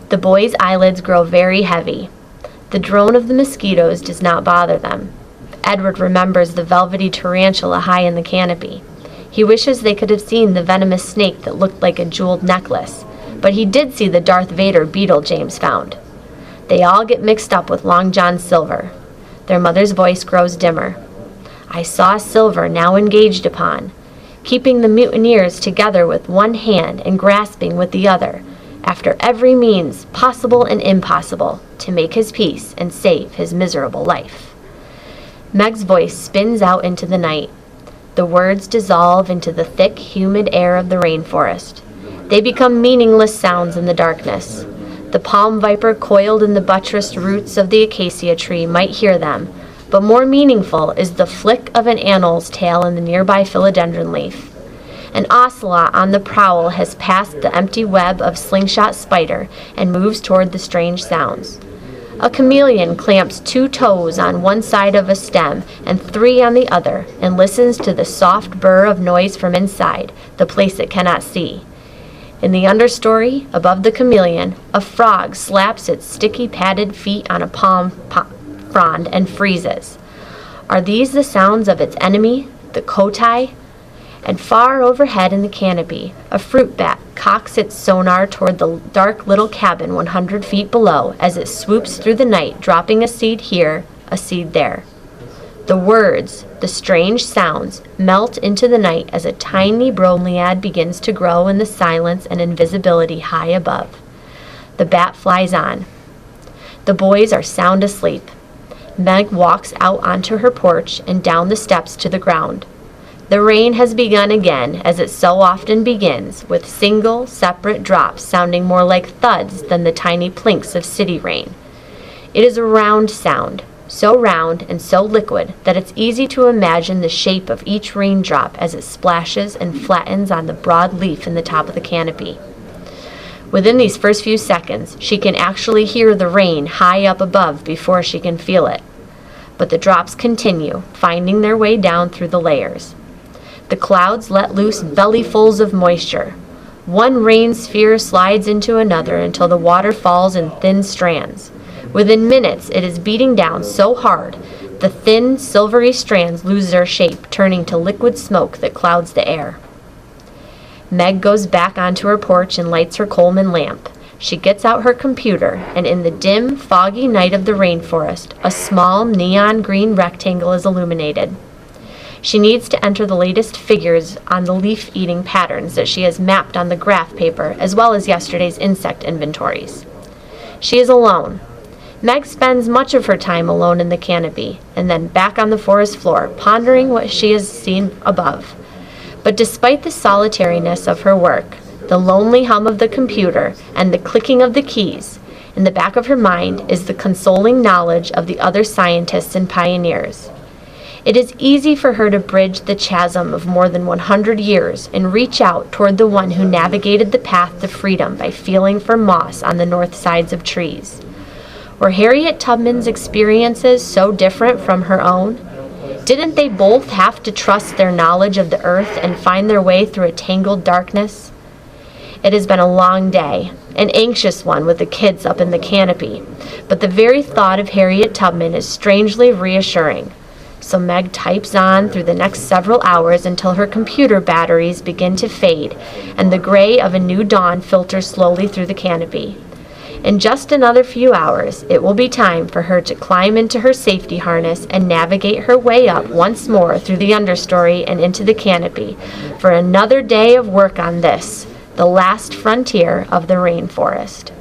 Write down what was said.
The boy's eyelids grow very heavy. The drone of the mosquitoes does not bother them. Edward remembers the velvety tarantula high in the canopy. He wishes they could have seen the venomous snake that looked like a jeweled necklace, but he did see the Darth Vader beetle James found. They all get mixed up with Long John Silver. Their mother's voice grows dimmer. I saw Silver now engaged upon, keeping the mutineers together with one hand and grasping with the other, after every means, possible and impossible, to make his peace and save his miserable life. Meg's voice spins out into the night. The words dissolve into the thick, humid air of the rainforest. They become meaningless sounds in the darkness. The palm viper coiled in the buttressed roots of the acacia tree might hear them, but more meaningful is the flick of an annel's tail in the nearby philodendron leaf. An ocelot on the prowl has passed the empty web of slingshot spider and moves toward the strange sounds. A chameleon clamps 2 toes on one side of a stem and 3 on the other and listens to the soft burr of noise from inside, the place it cannot see. In the understory, above the chameleon, a frog slaps its sticky padded feet on a palm frond and freezes. Are these the sounds of its enemy, the kotai? And far overhead in the canopy, a fruit bat cocks its sonar toward the dark little cabin 100 feet below as it swoops through the night, dropping a seed here, a seed there. The words, the strange sounds, melt into the night as a tiny bromeliad begins to grow in the silence and invisibility high above. The bat flies on. The boys are sound asleep. Meg walks out onto her porch and down the steps to the ground. The rain has begun again, as it so often begins, with single, separate drops sounding more like thuds than the tiny plinks of city rain. It is a round sound, so round and so liquid that it's easy to imagine the shape of each raindrop as it splashes and flattens on the broad leaf in the top of the canopy. Within these first few seconds, she can actually hear the rain high up above before she can feel it. But the drops continue, finding their way down through the layers. The clouds let loose bellyfuls of moisture. One rain sphere slides into another until the water falls in thin strands. Within minutes, it is beating down so hard, the thin, silvery strands lose their shape, turning to liquid smoke that clouds the air. Meg goes back onto her porch and lights her Coleman lamp. She gets out her computer, and in the dim, foggy night of the rainforest, a small neon green rectangle is illuminated. She needs to enter the latest figures on the leaf-eating patterns that she has mapped on the graph paper, as well as yesterday's insect inventories. She is alone. Meg spends much of her time alone in the canopy, and then back on the forest floor, pondering what she has seen above. But despite the solitariness of her work, the lonely hum of the computer, and the clicking of the keys, in the back of her mind is the consoling knowledge of the other scientists and pioneers. It is easy for her to bridge the chasm of more than 100 years and reach out toward the one who navigated the path to freedom by feeling for moss on the north sides of trees. Were Harriet Tubman's experiences so different from her own? Didn't they both have to trust their knowledge of the earth and find their way through a tangled darkness? It has been a long day, an anxious one with the kids up in the canopy, but the very thought of Harriet Tubman is strangely reassuring. So Meg types on through the next several hours until her computer batteries begin to fade and the gray of a new dawn filters slowly through the canopy. In just another few hours, it will be time for her to climb into her safety harness and navigate her way up once more through the understory and into the canopy for another day of work on this, the last frontier of the rainforest.